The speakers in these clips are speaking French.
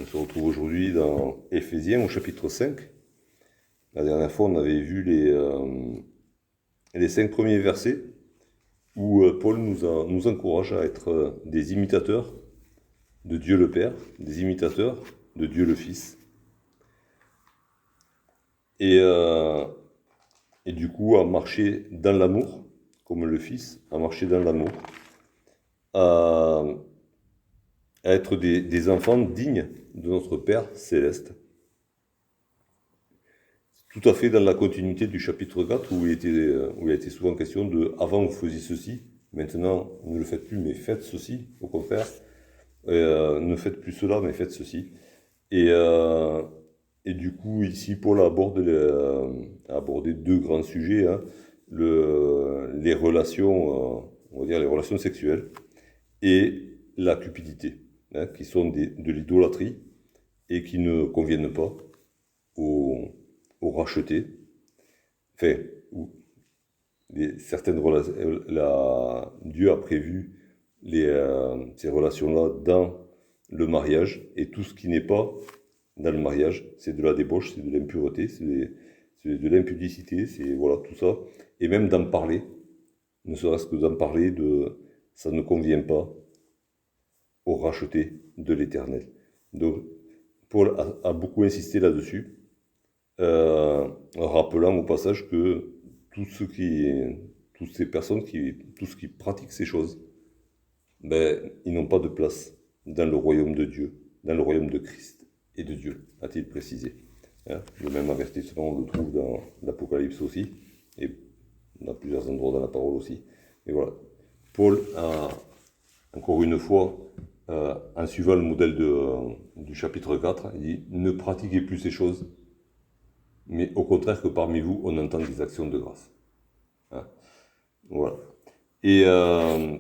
On se retrouve aujourd'hui dans Éphésiens au chapitre 5. La dernière fois, on avait vu les 5 premiers versets où Paul nous encourage à être des imitateurs de Dieu le Père, des imitateurs de Dieu le Fils. Et, euh, et du coup, à marcher dans l'amour, comme le Fils, à marcher dans l'amour, à, à être des enfants dignes de notre Père céleste. Tout à fait dans la continuité du chapitre 4 où il a été souvent question de avant vous faisiez ceci, maintenant ne le faites plus mais faites ceci, au contraire, ne faites plus cela mais faites ceci. Et, euh, et du coup ici Paul a abordé deux grands sujets, hein, les relations, on va dire les relations sexuelles et la cupidité, hein, qui sont de l'idolâtrie et qui ne conviennent pas aux, aux rachetés. Enfin, où certaines relations, Dieu a prévu ces relations-là dans le mariage, et tout ce qui n'est pas dans le mariage, c'est de la débauche, c'est de l'impureté, c'est de l'impudicité, c'est voilà tout ça. Et même d'en parler, ne serait-ce que d'en parler, ça ne convient pas aux rachetés de l'Éternel. Donc, Paul a beaucoup insisté là-dessus, en rappelant au passage que toutes ces personnes tous qui pratiquent ces choses, ben, ils n'ont pas de place dans le royaume de Dieu, dans le royaume de Christ et de Dieu, a-t-il précisé. Hein, le même avertissement, on le trouve dans l'Apocalypse aussi, et dans plusieurs endroits dans la parole aussi. Et voilà. Paul a, encore une fois, en suivant le modèle du chapitre 4, il dit « Ne pratiquez plus ces choses, mais au contraire que parmi vous, on entend des actions de grâce. » Hein, voilà. Et, euh,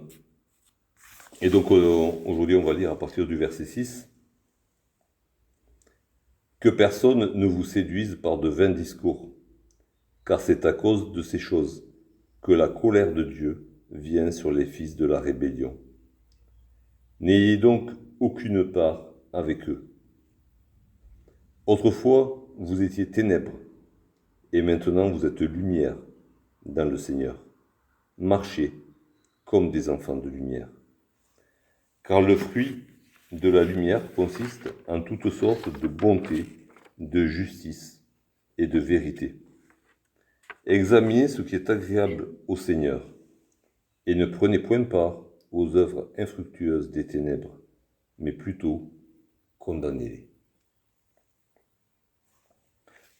et donc, aujourd'hui, on va lire à partir du verset 6. « Que personne ne vous séduise par de vains discours, car c'est à cause de ces choses que la colère de Dieu vient sur les fils de la rébellion. N'ayez donc aucune part avec eux. Autrefois, vous étiez ténèbres, et maintenant vous êtes lumière dans le Seigneur. Marchez comme des enfants de lumière. Car le fruit de la lumière consiste en toutes sortes de bonté, de justice et de vérité. Examinez ce qui est agréable au Seigneur, et ne prenez point part aux œuvres infructueuses des ténèbres, mais plutôt condamnez-les. »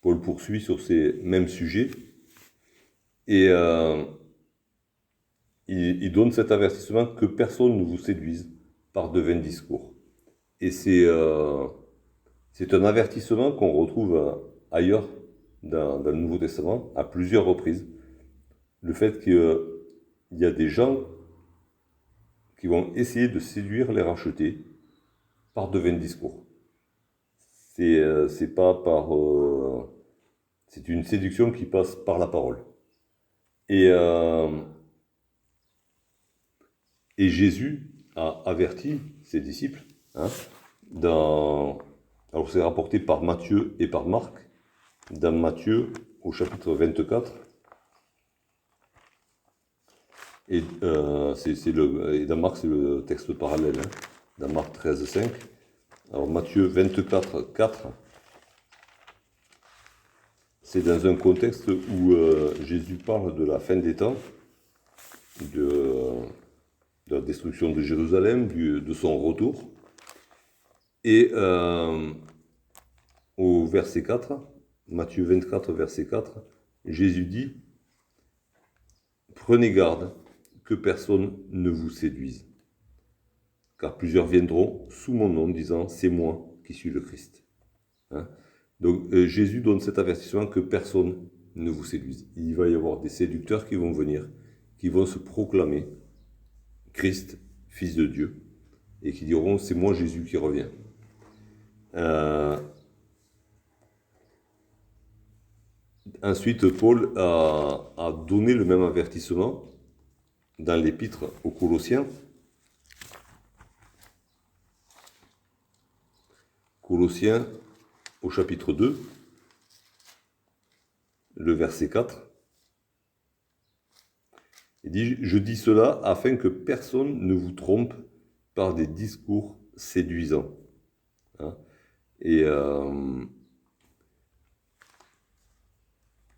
Paul poursuit sur ces mêmes sujets, et il donne cet avertissement que personne ne vous séduise par de vains discours. Et c'est un avertissement qu'on retrouve ailleurs dans le Nouveau Testament à plusieurs reprises. Le fait qu'il y a des gens qui vont essayer de séduire les rachetés par de vains discours. C'est pas par... c'est une séduction qui passe par la parole. Et Jésus a averti ses disciples, hein, alors c'est rapporté par Matthieu et par Marc, dans Matthieu au chapitre 24, et dans Marc c'est le texte parallèle, hein, dans Marc 13, 5. Alors Matthieu 24, 4, c'est dans un contexte où Jésus parle de la fin des temps, de la destruction de Jérusalem, de son retour. Et au verset 4, Matthieu 24, verset 4, Jésus dit « Prenez garde que personne ne vous séduise, car plusieurs viendront sous mon nom disant « C'est moi qui suis le Christ. » Hein, donc Jésus donne cet avertissement que personne ne vous séduise. Il va y avoir des séducteurs qui vont venir, qui vont se proclamer Christ, Fils de Dieu, et qui diront « C'est moi Jésus qui revient. » Ensuite, Paul a donné le même avertissement dans l'épître aux Colossiens. Colossiens au chapitre 2, le verset 4. Il dit, je dis cela afin que personne ne vous trompe par des discours séduisants. Hein. Et un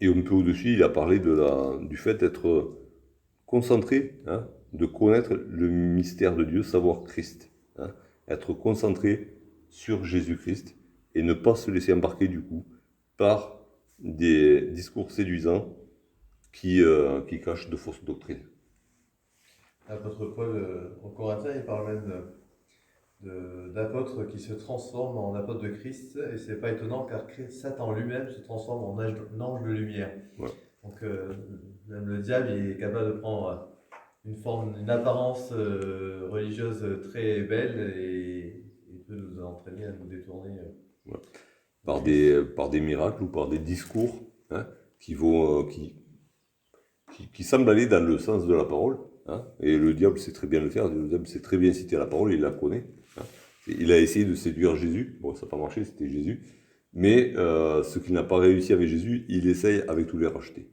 peu au-dessus, il a parlé du fait d'être concentré, hein, de connaître le mystère de Dieu, savoir Christ. Hein, être concentré sur Jésus-Christ et ne pas se laisser embarquer du coup par des discours séduisants qui cachent de fausses doctrines. L'apôtre Paul, en Corinthiens, il parle même d'apôtres qui se transforment en apôtres de Christ, et c'est pas étonnant car Satan lui-même se transforme en ange de lumière. Ouais. Donc même le diable il est capable de prendre une apparence religieuse très belle et peut nous entraîner à nous détourner. Ouais. Par des miracles ou par des discours, hein, qui semblent aller dans le sens de la parole. Hein, et le diable sait très bien le faire, le diable sait très bien citer la parole, il la connaît. Hein. Il a essayé de séduire Jésus, bon ça n'a pas marché, c'était Jésus, mais ce qu'il n'a pas réussi avec Jésus, il essaye avec tous les rachetés.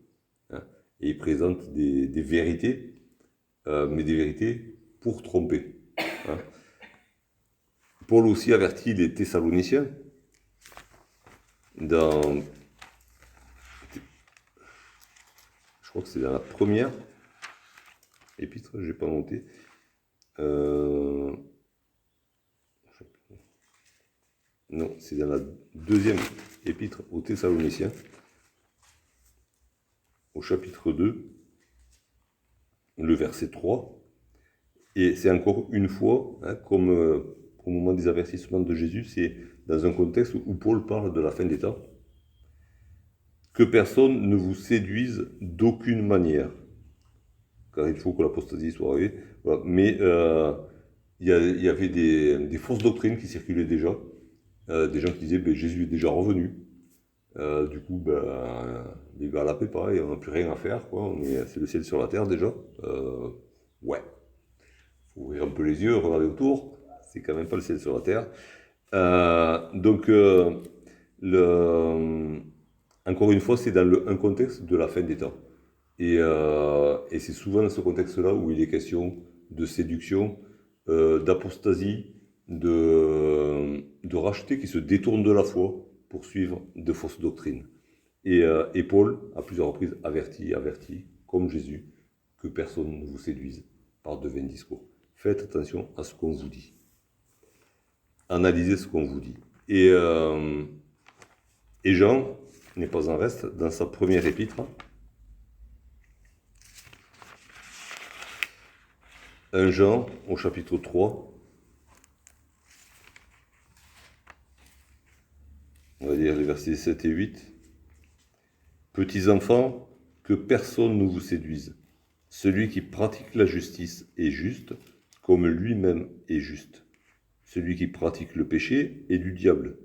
Hein. Et il présente des vérités, mais des vérités pour tromper. Hein. Paul aussi avertit les Thessaloniciens dans... Je crois que c'est dans la première épître, je n'ai pas noté. Non, c'est dans la deuxième épître aux Thessaloniciens, au chapitre 2, le verset 3. Et c'est encore une fois, hein, comme au moment des avertissements de Jésus, c'est dans un contexte où Paul parle de la fin des temps. Que personne ne vous séduise d'aucune manière, car il faut que l'apostasie soit arrivée. Voilà. Mais il y avait des fausses doctrines qui circulaient déjà. Des gens qui disaient ben, Jésus est déjà revenu. Du coup, ben, les gars à la paix, pareil, on n'a plus rien à faire, quoi. C'est le ciel sur la terre déjà. Ouais. Faut ouvrir un peu les yeux, regarder autour. C'est quand même pas le ciel sur la terre. Encore une fois, c'est dans un contexte de la fin des temps. Et c'est souvent dans ce contexte-là où il est question de séduction, d'apostasie, de rachetés qui se détournent de la foi pour suivre de fausses doctrines. Et Paul, à plusieurs reprises, avertit, comme Jésus, que personne ne vous séduise par de vains discours. Faites attention à ce qu'on vous dit. Analysez ce qu'on vous dit. Et Jean n'est pas en reste dans sa première épître. 1 Jean au chapitre 3. On va dire les versets 7 et 8. Petits enfants, que personne ne vous séduise. Celui qui pratique la justice est juste, comme lui-même est juste. Celui qui pratique le péché est du diable,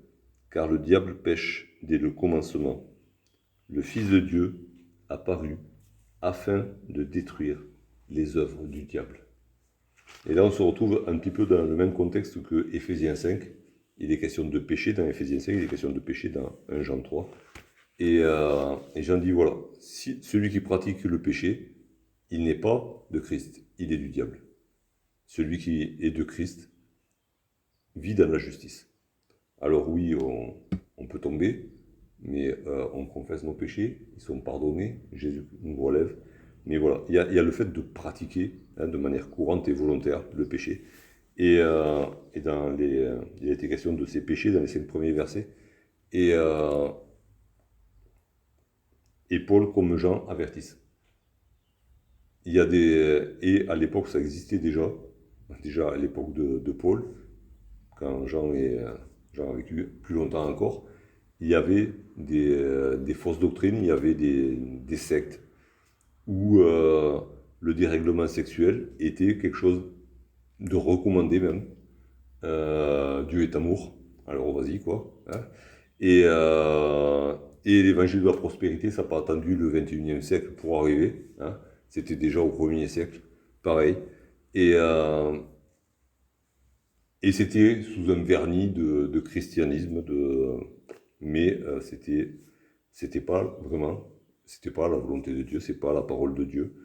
car le diable pêche dès le commencement. Le Fils de Dieu apparut afin de détruire les œuvres du diable. Et là, on se retrouve un petit peu dans le même contexte que Éphésiens 5. Il est question de péché dans Éphésiens 5, il est question de péché dans 1 Jean 3. Et Jean dit, voilà, si celui qui pratique le péché, il n'est pas de Christ, il est du diable. Celui qui est de Christ vit dans la justice. Alors oui, on peut tomber, mais on confesse nos péchés, ils sont pardonnés, Jésus nous relève. Mais voilà, il y a le fait de pratiquer, hein, de manière courante et volontaire le péché. Et il a été question de ces péchés dans les 5 premiers versets. Et Paul, comme Jean, avertissent. Et à l'époque, ça existait déjà à l'époque de Paul, quand Jean a vécu plus longtemps encore, il y avait des fausses doctrines, il y avait des sectes où le dérèglement sexuel était quelque chose de recommandé même. Dieu est amour, alors vas-y quoi. Hein. Et l'évangile de la prospérité, ça n'a pas attendu le 21e siècle pour arriver. Hein. C'était déjà au 1er siècle, pareil. Et Et c'était sous un vernis de christianisme, mais c'était pas vraiment, c'était pas la volonté de Dieu, c'est pas la parole de Dieu,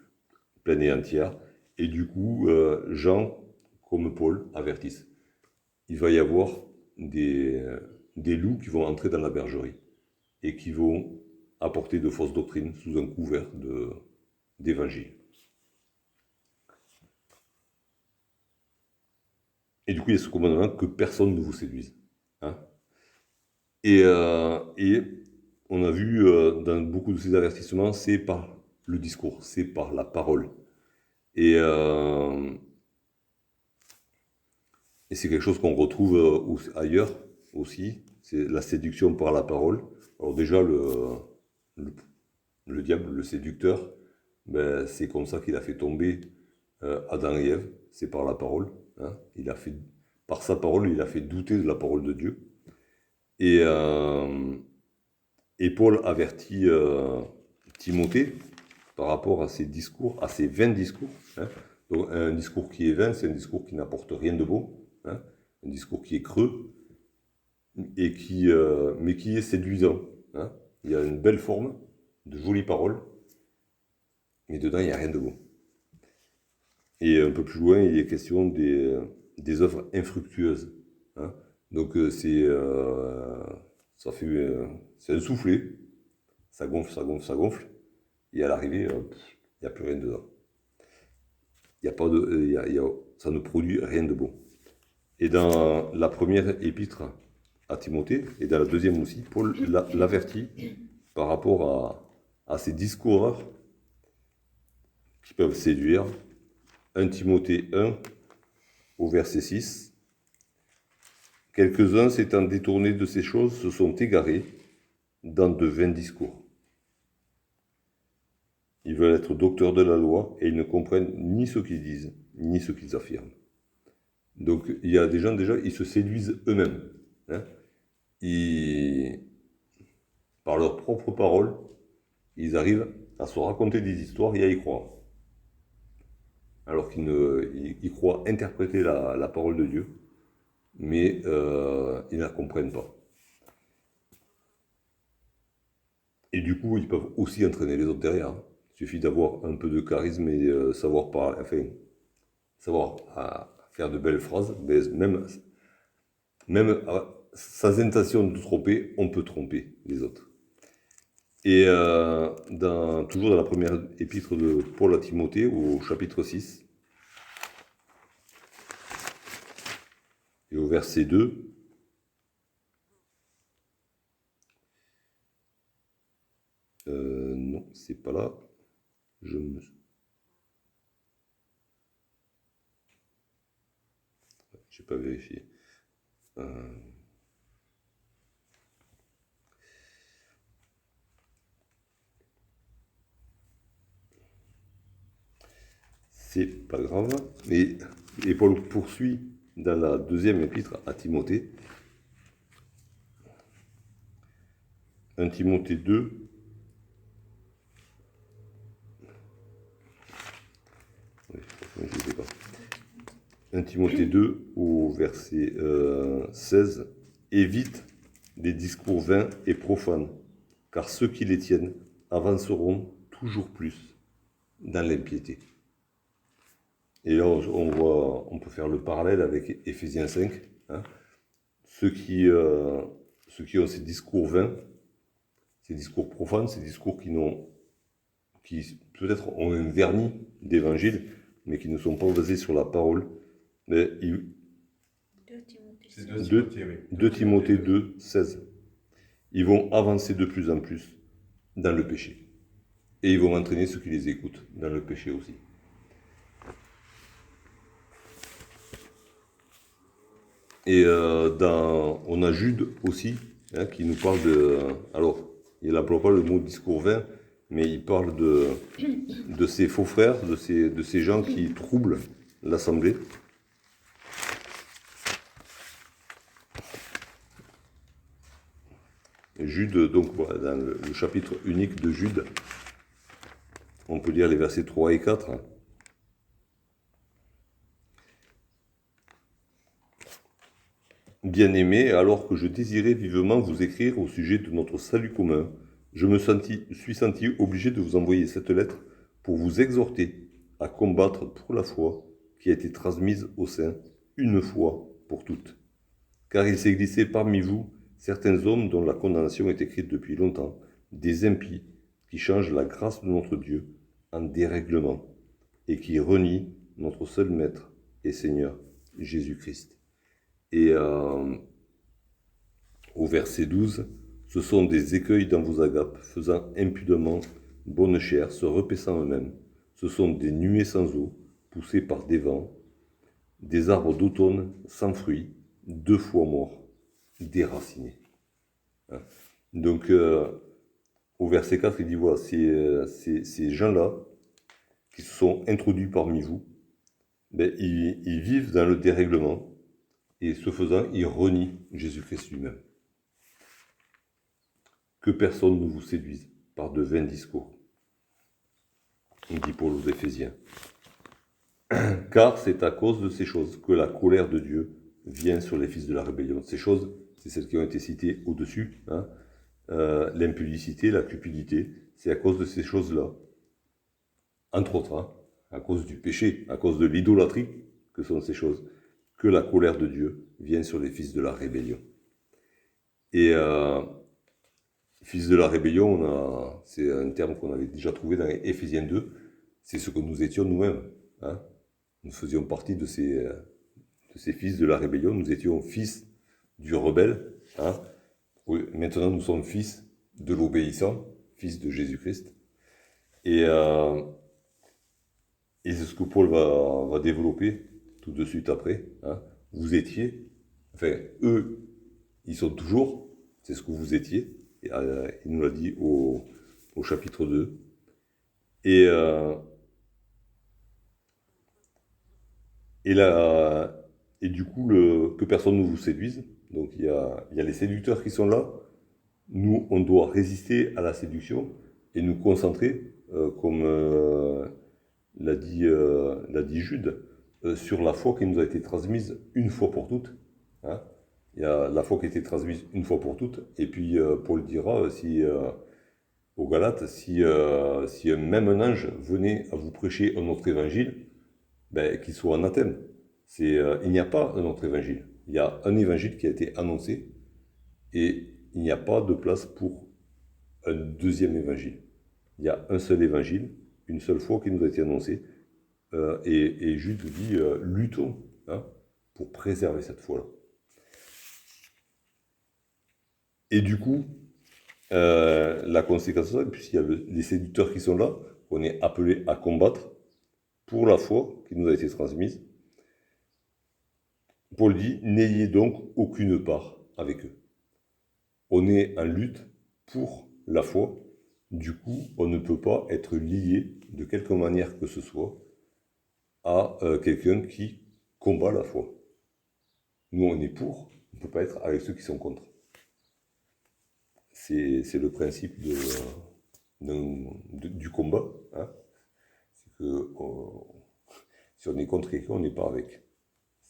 pleine et entière. Et du coup, Jean, comme Paul, avertissent. Il va y avoir des loups qui vont entrer dans la bergerie et qui vont apporter de fausses doctrines sous un couvert d'évangile. Et du coup, il y a ce commandement que personne ne vous séduise. Hein. Et on a vu dans beaucoup de ces avertissements, c'est par le discours, c'est par la parole. Et c'est quelque chose qu'on retrouve ailleurs aussi, c'est la séduction par la parole. Alors déjà, le diable, le séducteur, ben, c'est comme ça qu'il a fait tomber Adam et Ève, c'est par la parole. Hein. Par sa parole, il a fait douter de la parole de Dieu. Et Paul avertit Timothée par rapport à ses discours, à ses vains discours. Hein. Donc, un discours qui est vain, c'est un discours qui n'apporte rien de beau, hein. Un discours qui est creux, mais qui est séduisant. Hein. Il y a une belle forme, de jolies paroles, mais dedans, il n'y a rien de beau. Et un peu plus loin, il est question des œuvres infructueuses. Hein. Donc, c'est un soufflet, ça gonfle, ça gonfle, ça gonfle, et à l'arrivée, il n'y a plus rien dedans. Ça ne produit rien de bon. Et dans la première épître à Timothée, et dans la deuxième aussi, Paul l'avertit par rapport à ces discoureurs qui peuvent séduire. 1 Timothée 1, au verset 6. Quelques-uns s'étant détournés de ces choses se sont égarés dans de vains discours. Ils veulent être docteurs de la loi et ils ne comprennent ni ce qu'ils disent, ni ce qu'ils affirment. Donc il y a des gens déjà, ils se séduisent eux-mêmes. Hein. Par leurs propres paroles, ils arrivent à se raconter des histoires et à y croire. Alors qu'ils croient interpréter la parole de Dieu, mais ils ne la comprennent pas. Et du coup, ils peuvent aussi entraîner les autres derrière. Il suffit d'avoir un peu de charisme et savoir faire de belles phrases, mais même sans intention de tromper, on peut tromper les autres. Et toujours dans la première épître de Paul à Timothée, au chapitre 6, et au verset 2, non, c'est pas là, j'ai pas vérifié. C'est pas grave. Et Paul poursuit dans la deuxième épître à Timothée. 1 Timothée 2. Je ne sais pas. 1 Timothée 2 au verset 16. Évite des discours vains et profanes, car ceux qui les tiennent avanceront toujours plus dans l'impiété. Et là, on peut faire le parallèle avec Éphésiens 5. Hein. Ceux qui ont ces discours vains, ces discours profanes, ces discours qui peut-être ont un vernis d'évangile, mais qui ne sont pas basés sur la parole. Mais 2 Timothée 2, 16. Ils vont avancer de plus en plus dans le péché. Et ils vont entraîner ceux qui les écoutent dans le péché aussi. Et on a Jude aussi, hein, qui nous parle de... Alors, il n'emploie pas le mot discours vain, mais il parle de ses faux frères, de ces gens qui troublent l'assemblée. Jude, donc voilà, dans le chapitre unique de Jude, on peut lire les versets 3 et 4. Bien-aimés, alors que je désirais vivement vous écrire au sujet de notre salut commun, je me suis senti obligé de vous envoyer cette lettre pour vous exhorter à combattre pour la foi qui a été transmise au sein une fois pour toutes. Car il s'est glissé parmi vous certains hommes dont la condamnation est écrite depuis longtemps, des impies qui changent la grâce de notre Dieu en dérèglement et qui renient notre seul Maître et Seigneur, Jésus-Christ. Et au verset 12, ce sont des écueils dans vos agapes, faisant impudemment bonne chère, se repaissant eux-mêmes. Ce sont des nuées sans eau, poussées par des vents, des arbres d'automne sans fruits, 2 fois morts, déracinés. Hein. Donc, au verset 4, il dit, voilà, ces gens-là, qui se sont introduits parmi vous, ben, ils vivent dans le dérèglement, et ce faisant, ils renient Jésus-Christ lui-même. Que personne ne vous séduise par de vains discours, dit Paul aux Éphésiens. Car c'est à cause de ces choses que la colère de Dieu vient sur les fils de la rébellion. Ces choses, c'est celles qui ont été citées au-dessus, hein. L'impudicité, la cupidité, c'est à cause de ces choses-là, entre autres, hein, à cause du péché, à cause de l'idolâtrie, que sont ces choses, que la colère de Dieu vient sur les fils de la rébellion. Et fils de la rébellion, c'est un terme qu'on avait déjà trouvé dans Éphésiens 2, c'est ce que nous étions nous-mêmes. Hein. Nous faisions partie de ces fils de la rébellion, nous étions fils du rebelle. Hein. Maintenant, nous sommes fils de l'obéissant, fils de Jésus-Christ. Et c'est ce que Paul va développer tout de suite après. Hein. Vous étiez, enfin, eux, ils sont toujours, c'est ce que vous étiez. Et, il nous l'a dit au chapitre 2. Et du coup, que personne ne vous séduise. Donc il y a les séducteurs qui sont là. Nous, on doit résister à la séduction et nous concentrer, comme l'a dit Jude, sur la foi qui nous a été transmise une fois pour toutes. Hein. Il y a la foi qui a été transmise une fois pour toutes. Et puis Paul dira aux Galates, si même un ange venait à vous prêcher un autre évangile, ben, qu'il soit anathème. Il n'y a pas un autre évangile. Il y a un évangile qui a été annoncé et il n'y a pas de place pour un deuxième évangile. Il y a un seul évangile, une seule foi qui nous a été annoncée. Et Jude dit, luttons, hein, pour préserver cette foi-là. Et du coup, la conséquence de ça, puisqu'il y a les séducteurs qui sont là, on est appelé à combattre pour la foi qui nous a été transmise. Paul dit, n'ayez donc aucune part avec eux. On est en lutte pour la foi. Du coup, on ne peut pas être lié de quelque manière que ce soit à quelqu'un qui combat la foi. Nous, on est pour, on ne peut pas être avec ceux qui sont contre. C'est le principe du combat. Hein. C'est que si on est contre quelqu'un, on n'est pas avec.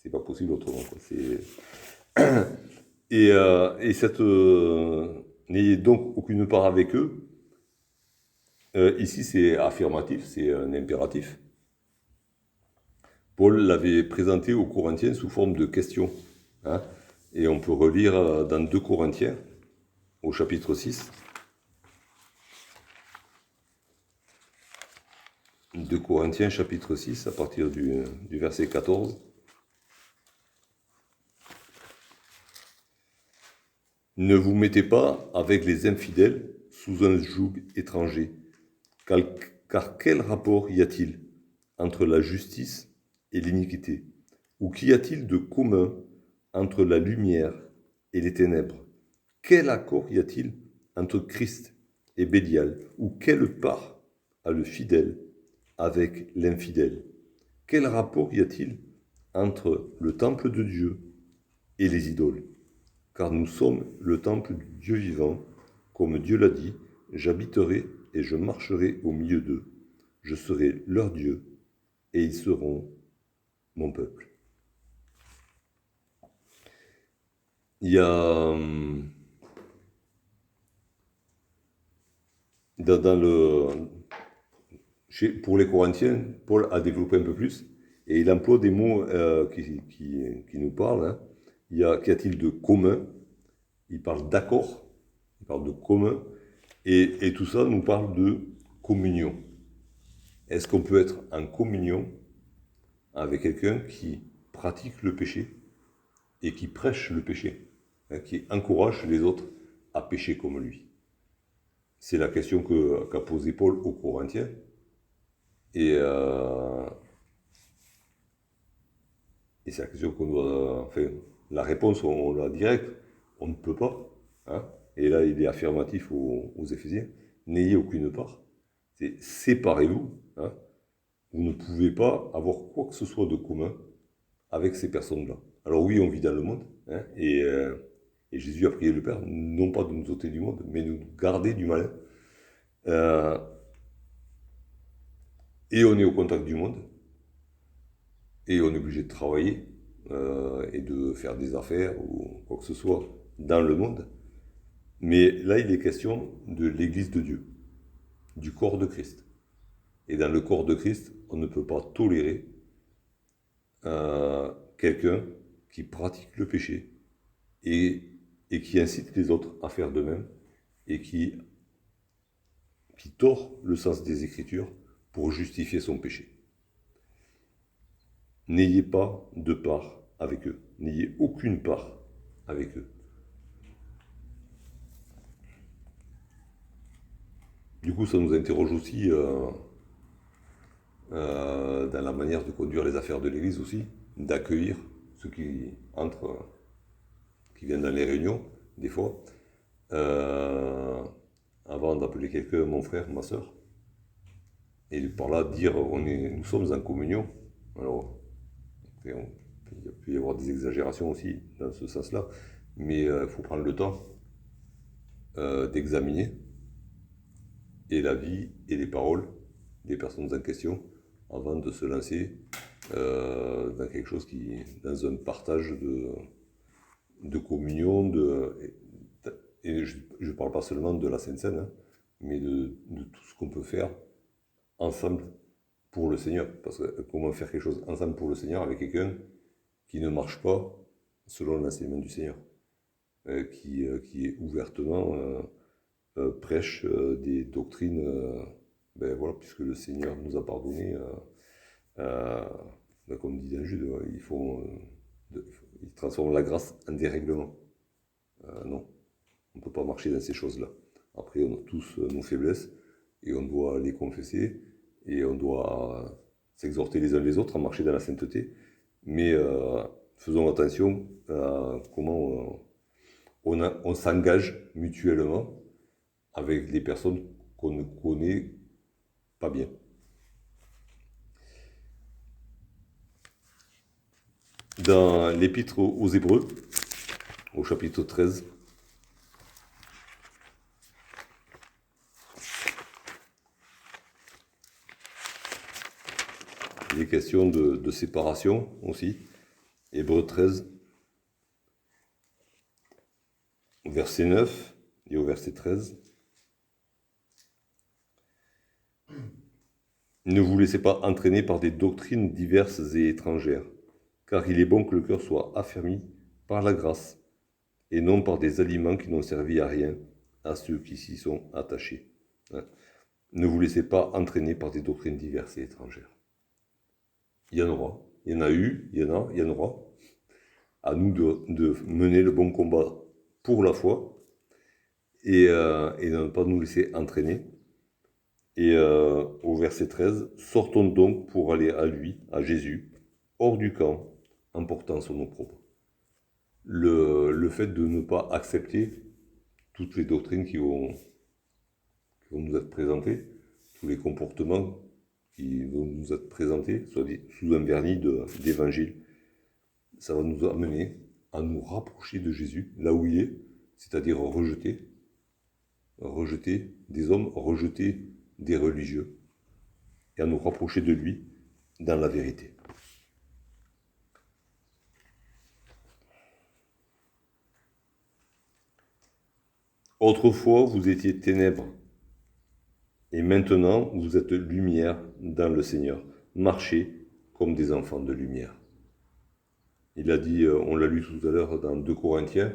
C'est pas possible autrement. Et cette n'ayez donc aucune part avec eux. Ici, c'est affirmatif, c'est un impératif. Paul l'avait présenté aux Corinthiens sous forme de question. Hein, et on peut relire dans 2 Corinthiens, au chapitre 6. 2 Corinthiens, chapitre 6, à partir du verset 14. Ne vous mettez pas avec les infidèles sous un joug étranger, car quel rapport y a-t-il entre la justice et l'iniquité? Ou qu'y a-t-il de commun entre la lumière et les ténèbres? Quel accord y a-t-il entre Christ et Bélial? Ou quelle part a le fidèle avec l'infidèle? Quel rapport y a-t-il entre le temple de Dieu et les idoles? Car nous sommes le temple du Dieu vivant, comme Dieu l'a dit, j'habiterai et je marcherai au milieu d'eux. Je serai leur Dieu et ils seront mon peuple. Il y a dans pour les Corinthiens, Paul a développé un peu plus et il emploie des mots qui nous parlent. Hein. Qu'y a-t-il de commun? Il parle d'accord, il parle de commun et tout ça nous parle de communion. Est-ce qu'on peut être en communion avec quelqu'un qui pratique le péché et qui prêche le péché, hein, qui encourage les autres à pécher comme lui? C'est la question qu'a posée Paul aux Corinthiens. Et c'est la question qu'on doit. Enfin, la réponse, on l'a directe. On ne peut pas. Hein. Et là, il est affirmatif aux Éphésiens. N'ayez aucune part. C'est séparez-vous. Hein. Vous ne pouvez pas avoir quoi que ce soit de commun avec ces personnes-là. Alors oui, on vit dans le monde. Hein, et Jésus a prié le Père, non pas de nous ôter du monde, mais de nous garder du malin. Et on est au contact du monde. Et on est obligé de travailler et de faire des affaires ou quoi que ce soit dans le monde. Mais là, il est question de l'Église de Dieu, du corps de Christ. Et dans le corps de Christ, on ne peut pas tolérer quelqu'un qui pratique le péché et qui incite les autres à faire de même et qui tord le sens des Écritures pour justifier son péché. N'ayez pas de part avec eux. N'ayez aucune part avec eux. Du coup, ça nous interroge aussi dans la manière de conduire les affaires de l'Église aussi, d'accueillir ceux qui entrent, qui viennent dans les réunions, des fois. Avant d'appeler quelqu'un mon frère, ma soeur, et par là dire nous sommes en communion. Alors, il peut y avoir des exagérations aussi dans ce sens-là, mais il faut prendre le temps d'examiner et la vie et les paroles des personnes en question avant de se lancer dans quelque chose dans un partage de communion, et je ne parle pas seulement de la Sainte Seine, hein, mais de tout ce qu'on peut faire ensemble pour le Seigneur. Parce que comment faire quelque chose ensemble pour le Seigneur avec quelqu'un qui ne marche pas selon l'enseignement du Seigneur, qui est ouvertement prêche des doctrines, voilà, puisque le Seigneur nous a pardonné, comme dit dans Jude, il transforme la grâce en dérèglement. Non, on ne peut pas marcher dans ces choses-là. Après, on a tous nos faiblesses et on doit les confesser et on doit s'exhorter les uns les autres à marcher dans la sainteté. Mais faisons attention à comment on s'engage mutuellement avec des personnes qu'on ne connaît pas bien. Dans l'Épître aux Hébreux, au chapitre 13, il est question de séparation aussi. Hébreux 13, au verset 9 et au verset 13. Ne vous laissez pas entraîner par des doctrines diverses et étrangères, car il est bon que le cœur soit affermi par la grâce, et non par des aliments qui n'ont servi à rien à ceux qui s'y sont attachés. Ne vous laissez pas entraîner par des doctrines diverses et étrangères. Il y en aura, il y en a eu, il y en aura. À nous de mener le bon combat pour la foi et de ne pas nous laisser entraîner. Et au verset 13, sortons donc pour aller à lui, à Jésus, hors du camp, en portant son opprobre. Le fait de ne pas accepter toutes les doctrines qui vont nous être présentées, tous les comportements qui vont nous être présentés, soit sous un vernis d'évangile, ça va nous amener à nous rapprocher de Jésus, là où il est, c'est-à-dire rejeter des hommes, rejeter des religieux, et à nous rapprocher de lui dans la vérité. Autrefois, vous étiez ténèbres, et maintenant, vous êtes lumière dans le Seigneur. Marchez comme des enfants de lumière. Il a dit, on l'a lu tout à l'heure dans 2 Corinthiens,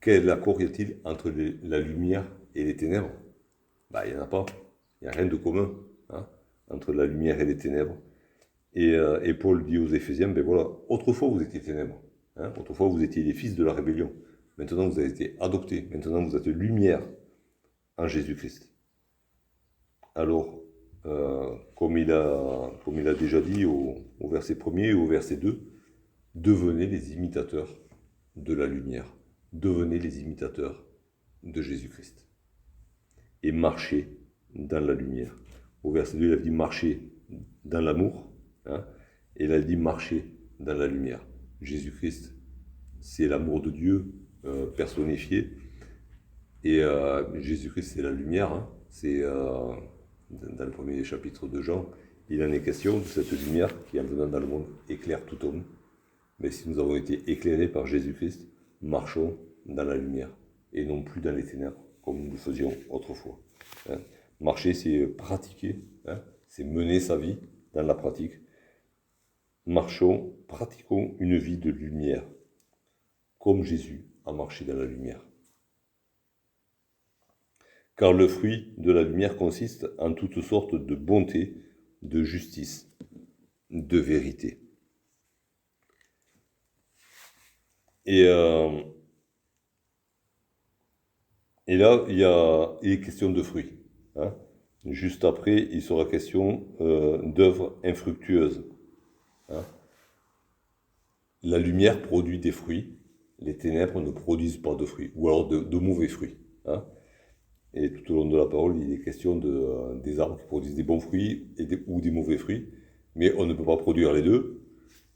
quel accord y a-t-il entre la lumière et les ténèbres? Il n'y en a pas. Il n'y a rien de commun hein, entre la lumière et les ténèbres. Et Paul dit aux Éphésiens, ben voilà, autrefois vous étiez ténèbres. Hein, autrefois vous étiez les fils de la rébellion. Maintenant vous avez été adoptés. Maintenant vous êtes lumière en Jésus-Christ. Alors, comme il a déjà dit au verset 1er et au verset 2, devenez les imitateurs de la lumière. Devenez les imitateurs de Jésus-Christ. Et marchez dans la lumière. Au verset 2, il a dit marchez dans l'amour. Hein, et là, il dit marchez dans la lumière. Jésus-Christ, c'est l'amour de Dieu personnifié. Et Jésus-Christ, c'est la lumière. Hein, c'est dans le premier chapitre de Jean, il en est question de cette lumière qui, en venant dans le monde, éclaire tout homme. Mais si nous avons été éclairés par Jésus-Christ, marchons dans la lumière et non plus dans les ténèbres, comme nous le faisions autrefois. Hein. Marcher, c'est pratiquer, hein, c'est mener sa vie dans la pratique. Marchons, pratiquons une vie de lumière, comme Jésus a marché dans la lumière. Car le fruit de la lumière consiste en toutes sortes de bonté, de justice, de vérité. Et là, il est question de fruits. Hein. Juste après, il sera question d'œuvres infructueuses. Hein. La lumière produit des fruits, les ténèbres ne produisent pas de fruits, ou alors de mauvais fruits. Hein. Et tout au long de la parole, il est question des arbres qui produisent des bons fruits ou des mauvais fruits, mais on ne peut pas produire les deux.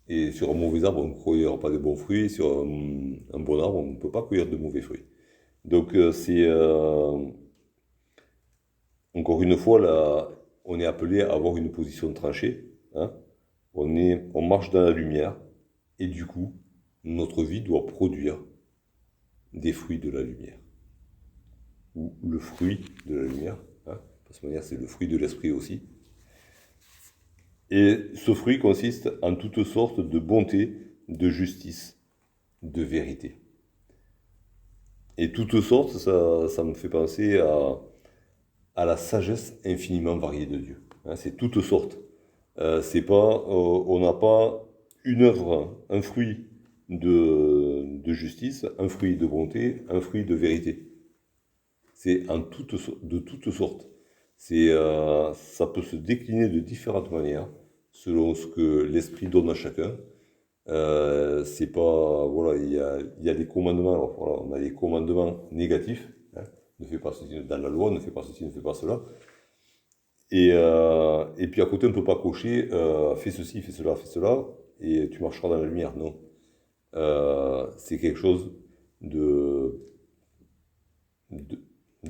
Et sur un mauvais arbre, on ne cueillera pas de bons fruits, sur un bon arbre, on ne peut pas cueillir de mauvais fruits. Donc encore une fois, là, on est appelé à avoir une position tranchée. Hein. On marche dans la lumière, et du coup, notre vie doit produire des fruits de la lumière. Ou le fruit de la lumière. Hein. De toute manière, c'est le fruit de l'esprit aussi. Et ce fruit consiste en toutes sortes de bonté, de justice, de vérité. Et toutes sortes, ça me fait penser à la sagesse infiniment variée de Dieu. Hein, c'est toutes sortes. C'est pas, on n'a pas une œuvre, un fruit de justice, un fruit de bonté, un fruit de vérité. C'est de toutes sortes. Ça peut se décliner de différentes manières selon ce que l'esprit donne à chacun. C'est pas, voilà, il y a des commandements. Alors, voilà, on a des commandements négatifs. Hein, ne fais pas ceci dans la loi, ne fais pas ceci, ne fais pas cela. Et puis à côté, on ne peut pas cocher fais ceci, fais cela, et tu marcheras dans la lumière. Non. C'est quelque chose de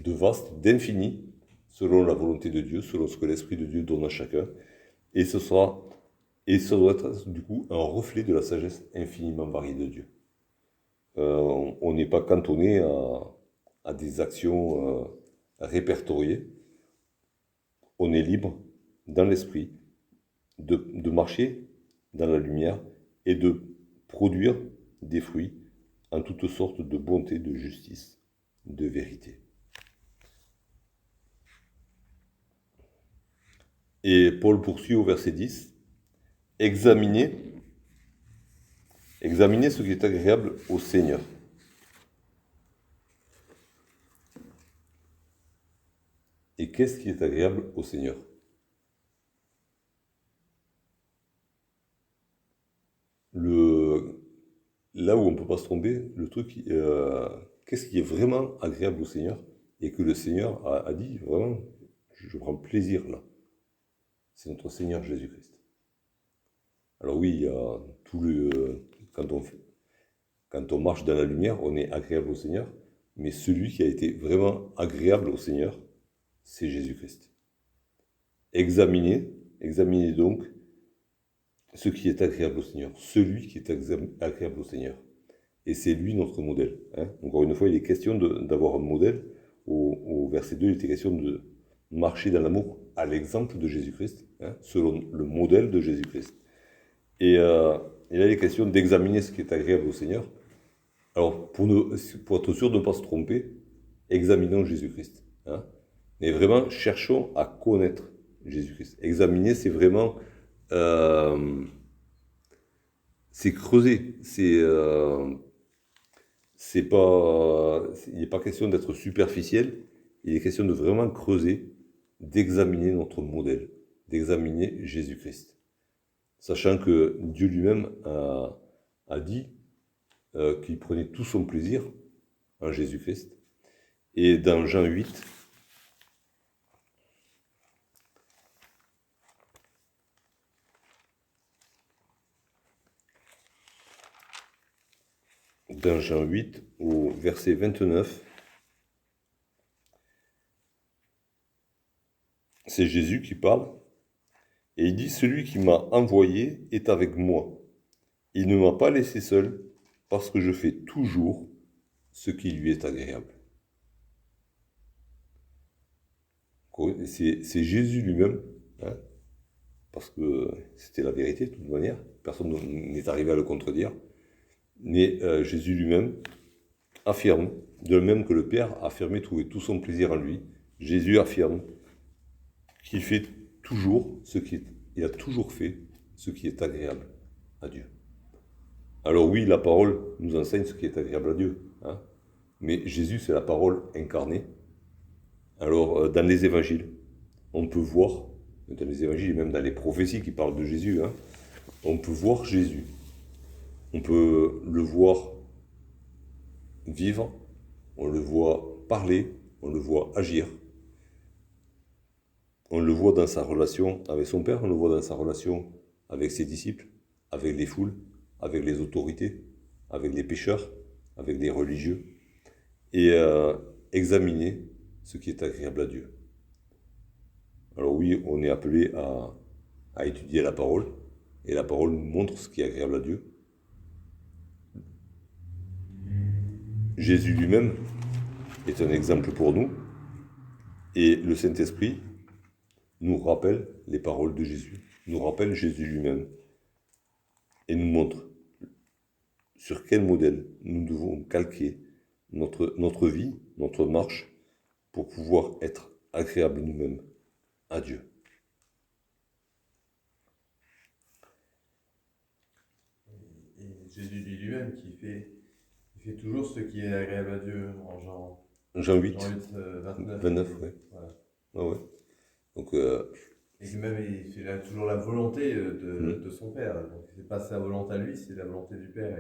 vaste, d'infini, selon la volonté de Dieu, selon ce que l'Esprit de Dieu donne à chacun. Et ça doit être du coup un reflet de la sagesse infiniment variée de Dieu. On n'est pas cantonné à des actions répertoriées. On est libre dans l'esprit de marcher dans la lumière et de produire des fruits en toutes sortes de bonté, de justice, de vérité. Et Paul poursuit au verset 10, examinez ce qui est agréable au Seigneur. Et qu'est-ce qui est agréable au Seigneur? Là où on ne peut pas se tromper, le truc, qu'est-ce qui est vraiment agréable au Seigneur et que le Seigneur a dit, vraiment, je prends plaisir là. C'est notre Seigneur Jésus-Christ. Alors oui, il y a quand on marche dans la lumière, on est agréable au Seigneur, mais celui qui a été vraiment agréable au Seigneur, c'est Jésus-Christ. Examinez donc ce qui est agréable au Seigneur, celui qui est agréable au Seigneur. et c'est lui notre modèle. Hein. Encore une fois, il est question d'avoir un modèle. Au verset 2, il était question de marcher dans l'amour à l'exemple de Jésus-Christ, hein, selon le modèle de Jésus-Christ. Et là, il est question d'examiner ce qui est agréable au Seigneur. Alors, pour être sûr de ne pas se tromper, examinons Jésus-Christ. Hein. Mais vraiment, cherchons à connaître Jésus-Christ. Examiner, c'est vraiment... c'est creuser. C'est pas... il n'est pas question d'être superficiel. Il est question de vraiment creuser, d'examiner notre modèle, d'examiner Jésus-Christ. Sachant que Dieu lui-même a dit qu'il prenait tout son plaisir en Jésus-Christ. Et dans Jean 8, au verset 29, c'est Jésus qui parle, et il dit « Celui qui m'a envoyé est avec moi. Il ne m'a pas laissé seul, parce que je fais toujours ce qui lui est agréable. » C'est Jésus lui-même, hein, parce que c'était la vérité de toute manière, personne n'est arrivé à le contredire, mais Jésus lui-même affirme, de même que le Père a affirmé trouver tout son plaisir en lui, Jésus affirme qu'il fait toujours il a toujours fait ce qui est agréable à Dieu. Alors oui, la parole nous enseigne ce qui est agréable à Dieu, hein, mais Jésus, c'est la parole incarnée. Alors, dans les évangiles, on peut voir, dans les évangiles et même dans les prophéties qui parlent de Jésus, hein, on peut voir Jésus. On peut le voir vivre, on le voit parler, on le voit agir. On le voit dans sa relation avec son Père, on le voit dans sa relation avec ses disciples, avec les foules, avec les autorités, avec les pécheurs, avec les religieux. Et examiner ce qui est agréable à Dieu. Alors oui, on est appelé à étudier la parole, et la parole nous montre ce qui est agréable à Dieu. Jésus lui-même est un exemple pour nous, et le Saint-Esprit nous rappelle les paroles de Jésus, nous rappelle Jésus lui-même, et nous montre sur quel modèle nous devons calquer notre vie, notre marche, pour pouvoir être agréables nous-mêmes à Dieu. Et Jésus dit lui-même qu'il fait toujours ce qui est agréable à Dieu en Jean 8, 29. 29, oui. Voilà. Ah ouais. Donc, et que même il a toujours la volonté de son Père. Donc c'est pas sa volonté à lui, c'est la volonté du Père.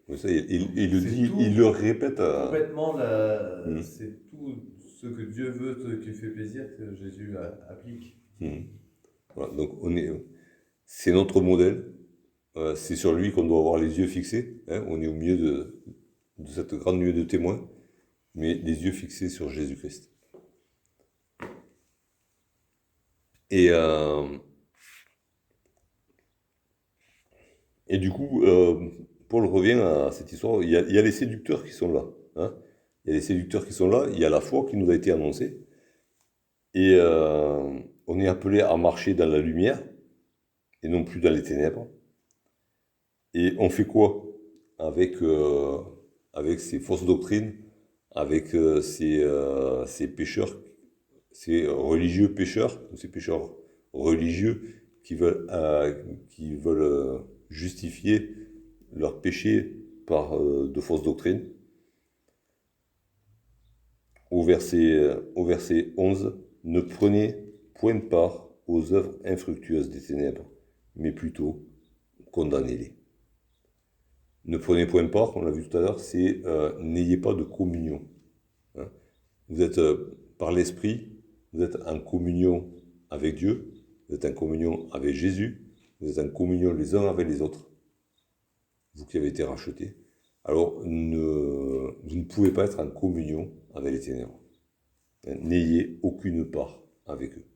oui, ça, il le dit, il le répète. Complètement, c'est tout ce que Dieu veut, ce qui lui fait plaisir, que Jésus applique. Voilà, donc c'est notre modèle. C'est sur lui qu'on doit avoir les yeux fixés. Hein, on est au milieu de cette grande nuée de témoins, mais les yeux fixés sur Jésus-Christ. Et du coup, Paul revient à cette histoire. Il y a les séducteurs qui sont là. Hein. Il y a les séducteurs qui sont là. Il y a la foi qui nous a été annoncée. Et on est appelé à marcher dans la lumière et non plus dans les ténèbres. Et on fait quoi avec ces fausses doctrines, avec ces pécheurs, ces religieux pécheurs, ou ces pécheurs religieux qui veulent justifier leur péché par de fausses doctrines. Au verset 11, « Ne prenez point part aux œuvres infructueuses des ténèbres, mais plutôt condamnez-les. » Ne prenez point part, on l'a vu tout à l'heure, c'est n'ayez pas de communion. Hein. Vous êtes par l'Esprit, vous êtes en communion avec Dieu, vous êtes en communion avec Jésus, vous êtes en communion les uns avec les autres, vous qui avez été rachetés. Alors, vous ne pouvez pas être en communion avec les ténèbres. N'ayez aucune part avec eux.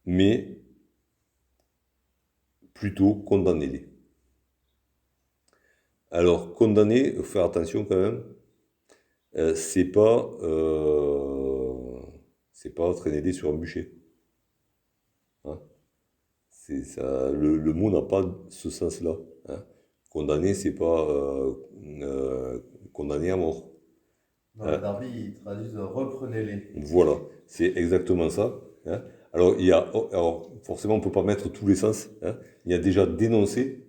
Mais plutôt condamnez-les. Alors, condamner, faire attention quand même, c'est pas traîner sur un bûcher. Hein. C'est ça, le mot n'a pas ce sens-là. Hein. Condamner, c'est pas condamner à mort. Dans la Hein. Darby, ils traduisent reprenez-les. Voilà, c'est exactement ça. Hein. Alors, alors, forcément, on ne peut pas mettre tous les sens. Hein. Il y a déjà dénoncer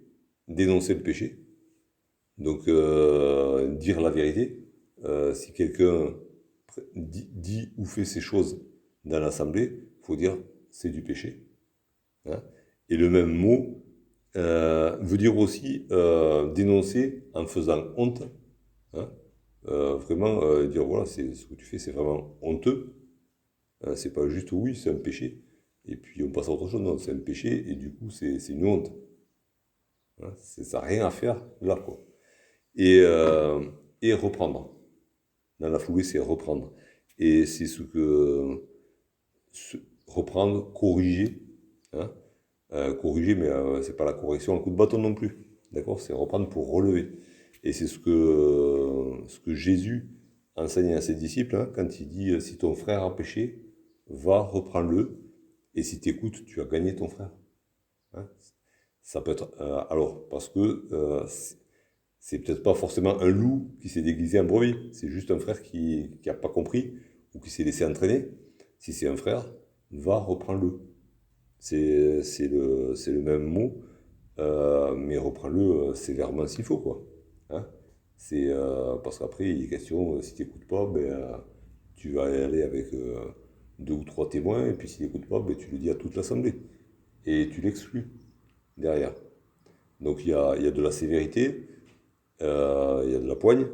le péché. Donc, dire la vérité. Si quelqu'un dit ou fait ces choses dans l'assemblée, il faut dire c'est du péché. Hein. Et le même mot veut dire aussi dénoncer en faisant honte. Hein. Vraiment dire voilà, c'est ce que tu fais, c'est vraiment honteux. C'est pas juste oui, c'est un péché. Et puis on passe à autre chose, non, c'est un péché et du coup c'est une honte. Hein. Ça n'a rien à faire là, quoi. Et reprendre. Dans la foulée, c'est reprendre. Et c'est reprendre, corriger. Hein. Corriger, mais c'est pas la correction en coup de bâton non plus. D'accord? C'est reprendre pour relever. Et c'est ce que Jésus enseigne à ses disciples, hein, quand il dit si ton frère a péché, va, reprends-le, et si tu écoutes, tu as gagné ton frère. Hein. Ça peut être. Alors, parce que c'est peut-être pas forcément un loup qui s'est déguisé en brebis, c'est juste un frère qui n'a pas compris ou qui s'est laissé entraîner. Si c'est un frère, va, reprends-le. C'est le même mot, mais reprends-le sévèrement s'il faut, quoi. Hein. Parce qu'après, il est question, si tu n'écoutes pas, ben, tu vas y aller avec deux ou trois témoins, et puis s'il n'écoute pas, ben, tu le dis à toute l'assemblée. Et tu l'exclus derrière. Donc il y a de la sévérité, il y a de la poigne,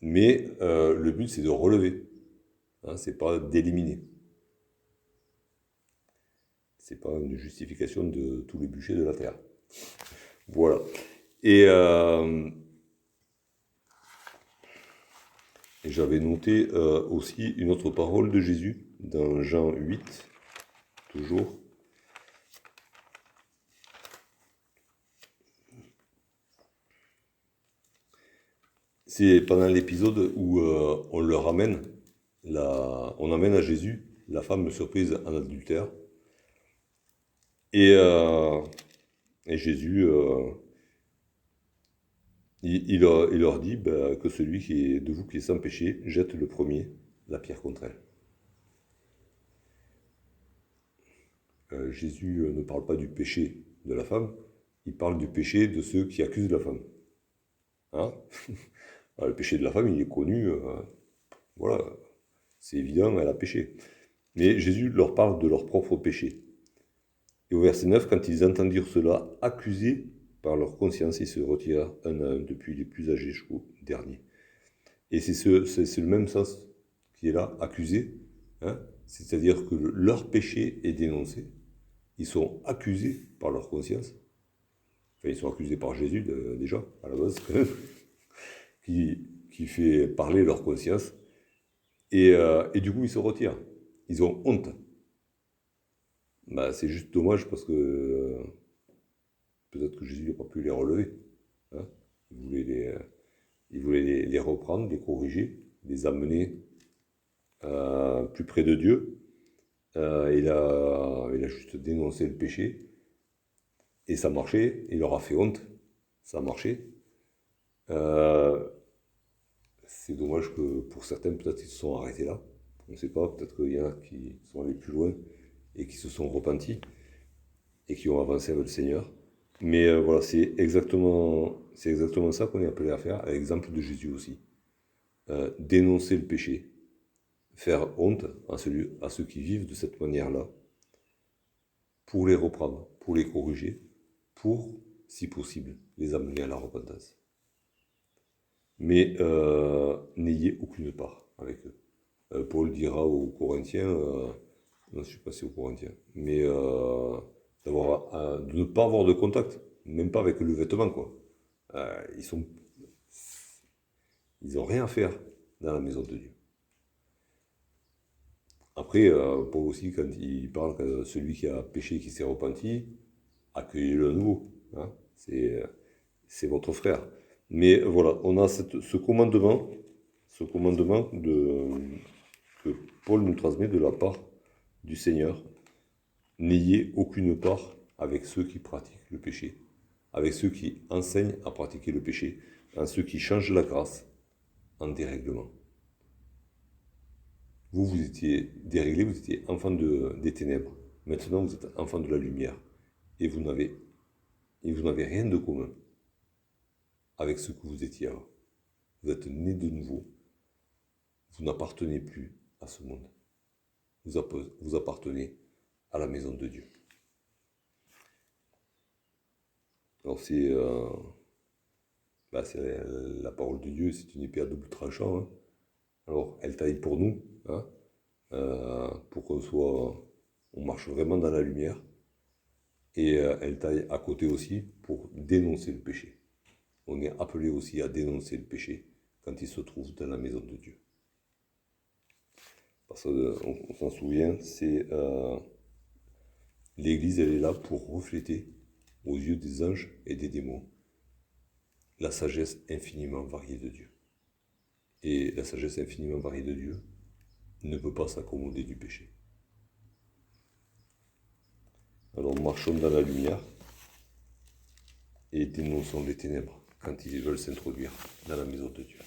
mais le but c'est de relever, hein, c'est pas d'éliminer. C'est pas une justification de tous les bûchers de la terre. Voilà. Et j'avais noté aussi une autre parole de Jésus dans Jean 8, toujours. C'est pendant l'épisode où on amène à Jésus la femme surprise en adultère. Et Jésus, il leur dit que celui qui est de vous qui est sans péché jette le premier la pierre contre elle. Jésus ne parle pas du péché de la femme, il parle du péché de ceux qui accusent la femme. Hein. Le péché de la femme, il est connu, voilà, c'est évident, elle a péché. Mais Jésus leur parle de leur propre péché. Et au verset 9, quand ils entendirent cela, accusés par leur conscience, ils se retirèrent un à un, depuis les plus âgés jusqu'aux derniers. Et c'est le même sens qui est là, accusés. Hein. C'est-à-dire que leur péché est dénoncé. Ils sont accusés par leur conscience. Enfin, ils sont accusés par Jésus déjà, à la base, qui fait parler leur conscience. Et du coup, ils se retirent. Ils ont honte. Bah, c'est juste dommage parce que peut-être que Jésus n'a pas pu les relever. Hein. Il voulait les reprendre, les corriger, les amener plus près de Dieu. Il a juste dénoncé le péché. Et ça marchait. Il leur a fait honte. Ça a marché. C'est dommage que pour certains, peut-être, ils se sont arrêtés là. On ne sait pas. Peut-être qu'il y en a qui sont allés plus loin et qui se sont repentis et qui ont avancé avec le Seigneur. Mais voilà, c'est exactement ça qu'on est appelé à faire, à l'exemple de Jésus aussi. Dénoncer le péché, faire honte à ceux qui vivent de cette manière-là, pour les reprendre, pour les corriger, pour, si possible, les amener à la repentance. Mais n'ayez aucune part avec eux. Paul dira aux Corinthiens, non, je ne suis pas si aux Corinthiens, mais de ne pas avoir de contact, même pas avec le vêtement, quoi. Ils ont rien à faire dans la maison de Dieu. Après, Paul aussi, quand il parle que celui qui a péché, qui s'est repenti, accueillez-le à nouveau. Hein. C'est votre frère. Mais voilà, on a ce commandement que Paul nous transmet de la part du Seigneur. N'ayez aucune part avec ceux qui pratiquent le péché, avec ceux qui enseignent à pratiquer le péché, en ceux qui changent la grâce en dérèglement. Vous étiez déréglé, vous étiez enfant des ténèbres. Maintenant, vous êtes enfant de la lumière. Et vous n'avez rien de commun avec ce que vous étiez avant. Vous êtes né de nouveau. Vous n'appartenez plus à ce monde. Vous appartenez à la maison de Dieu. Alors c'est la parole de Dieu, c'est une épée à double tranchant. Hein. Alors elle taille pour nous, hein, pour on marche vraiment dans la lumière. Et elle taille à côté aussi pour dénoncer le péché. On est appelé aussi à dénoncer le péché quand il se trouve dans la maison de Dieu. Parce qu'on s'en souvient, l'Église, elle est là pour refléter aux yeux des anges et des démons la sagesse infiniment variée de Dieu. Et la sagesse infiniment variée de Dieu ne peut pas s'accommoder du péché. Alors marchons dans la lumière et dénonçons les ténèbres quand ils veulent s'introduire dans la maison de Dieu.